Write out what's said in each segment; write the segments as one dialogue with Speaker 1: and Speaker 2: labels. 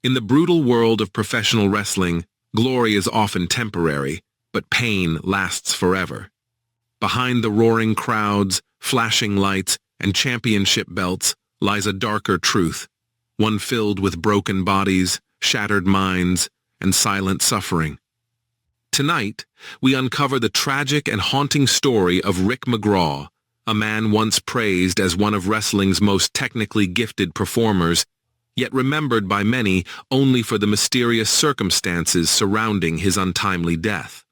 Speaker 1: In the brutal world of professional wrestling, glory is often temporary, but pain lasts forever. Behind the roaring crowds, flashing lights, and championship belts lies a darker truth, one filled with broken bodies, shattered minds, and silent suffering. Tonight, we uncover the tragic and haunting story of Rick McGraw, a man once praised as one of wrestling's most technically gifted performers, yet remembered by many only for the mysterious circumstances surrounding his untimely death.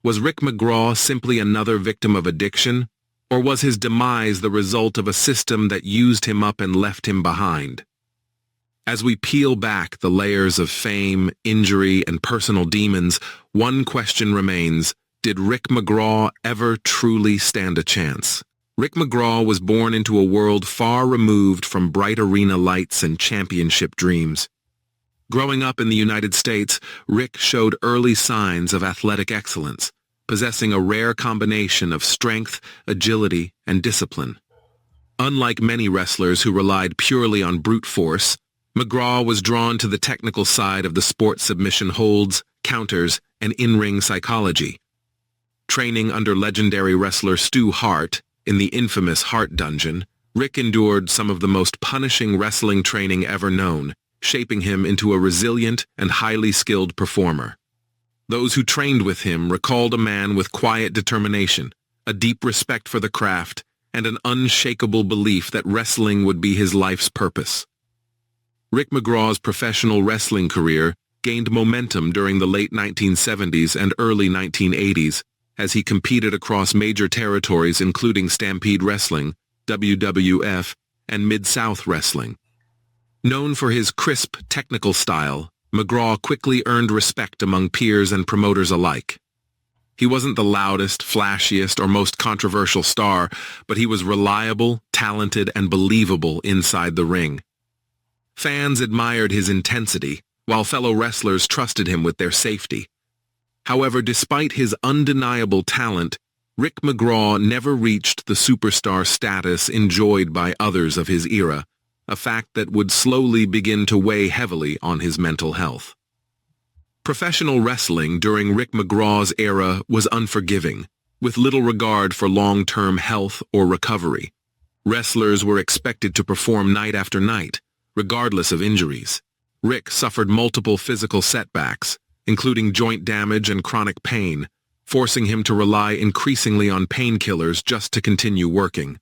Speaker 1: Was Rick McGraw simply another victim of addiction, or was his demise the result of a system that used him up and left him behind? As we peel back the layers of fame, injury, and personal demons, one question remains: did Rick McGraw ever truly stand a chance? Rick McGraw was born into a world far removed from bright arena lights and championship dreams. Growing up in the United States, Rick showed early signs of athletic excellence, possessing a rare combination of strength, agility, and discipline. Unlike many wrestlers who relied purely on brute force, McGraw was drawn to the technical side of the sport's submission holds, counters, and in-ring psychology. Training under legendary wrestler Stu Hart in the infamous Hart Dungeon, Rick endured some of the most punishing wrestling training ever known, shaping him into a resilient and highly skilled performer. Those who trained with him recalled a man with quiet determination, a deep respect for the craft, and an unshakable belief that wrestling would be his life's purpose. Rick McGraw's professional wrestling career gained momentum during the late 1970s and early 1980s as he competed across major territories including Stampede Wrestling, WWF, and Mid-South Wrestling. Known for his crisp, technical style, McGraw quickly earned respect among peers and promoters alike. He wasn't the loudest, flashiest, or most controversial star, but he was reliable, talented, and believable inside the ring. Fans admired his intensity, while fellow wrestlers trusted him with their safety. However, despite his undeniable talent, Rick McGraw never reached the superstar status enjoyed by others of his era, a fact that would slowly begin to weigh heavily on his mental health. Professional wrestling during Rick McGraw's era was unforgiving, with little regard for long-term health or recovery. Wrestlers were expected to perform night after night, regardless of injuries. Rick suffered multiple physical setbacks, including joint damage and chronic pain, forcing him to rely increasingly on painkillers just to continue working.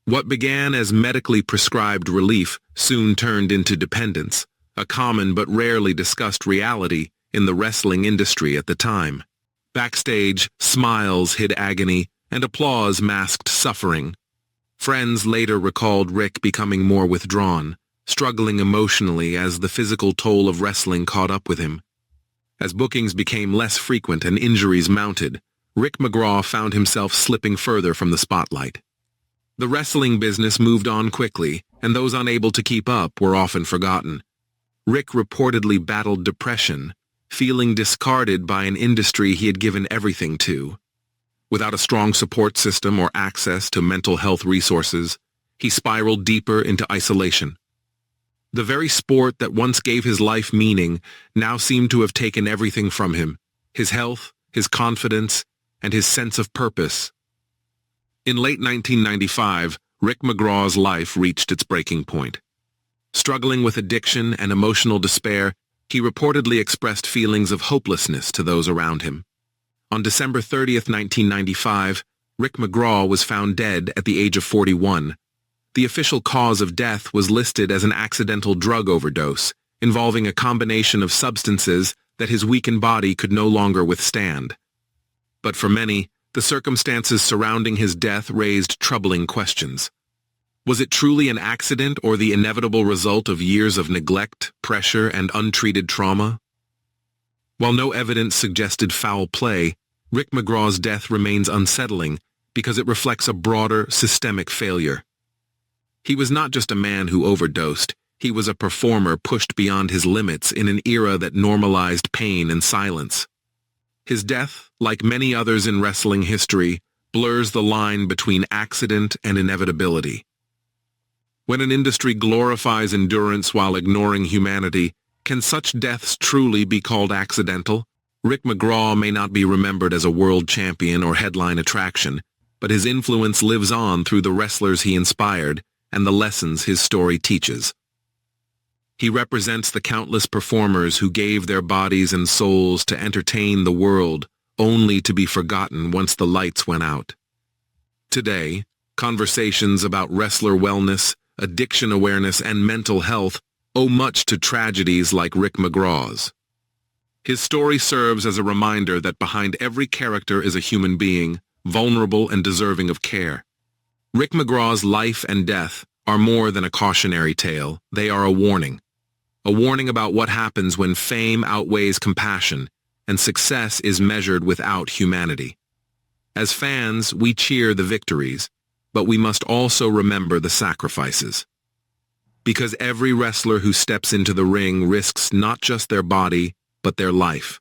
Speaker 1: What began as medically prescribed relief soon turned into dependence, a common but rarely discussed reality in the wrestling industry at the time. Backstage, smiles hid agony, and applause masked suffering. Friends later recalled Rick becoming more withdrawn, struggling emotionally as the physical toll of wrestling caught up with him. As bookings became less frequent and injuries mounted, Rick McGraw found himself slipping further from the spotlight. The wrestling business moved on quickly, and those unable to keep up were often forgotten. Rick reportedly battled depression, feeling discarded by an industry he had given everything to. Without a strong support system or access to mental health resources, he spiraled deeper into isolation. The very sport that once gave his life meaning now seemed to have taken everything from him: his health, his confidence, and his sense of purpose. In late 1995, Rick McGraw's life reached its breaking point. Struggling with addiction and emotional despair, he reportedly expressed feelings of hopelessness to those around him. On December 30th, 1995, Rick McGraw was found dead at the age of 41. The official cause of death was listed as an accidental drug overdose, involving a combination of substances that his weakened body could no longer withstand. But for many, the circumstances surrounding his death raised troubling questions. Was it truly an accident or the inevitable result of years of neglect, pressure, and untreated trauma? While no evidence suggested foul play, Rick McGraw's death remains unsettling because it reflects a broader, systemic failure. He was not just a man who overdosed, he was a performer pushed beyond his limits in an era that normalized pain and silence. His death, like many others in wrestling history, blurs the line between accident and inevitability. When an industry glorifies endurance while ignoring humanity, can such deaths truly be called accidental? Rick McGraw may not be remembered as a world champion or headline attraction, but his influence lives on through the wrestlers he inspired and the lessons his story teaches. He represents the countless performers who gave their bodies and souls to entertain the world, only to be forgotten once the lights went out. Today, conversations about wrestler wellness, addiction awareness, and mental health owe much to tragedies like Rick McGraw's. His story serves as a reminder that behind every character is a human being, vulnerable and deserving of care. Rick McGraw's life and death are more than a cautionary tale. They are a warning. A warning about what happens when fame outweighs compassion and success is measured without humanity. As fans, we cheer the victories, but we must also remember the sacrifices. Because every wrestler who steps into the ring risks not just their body, but their life.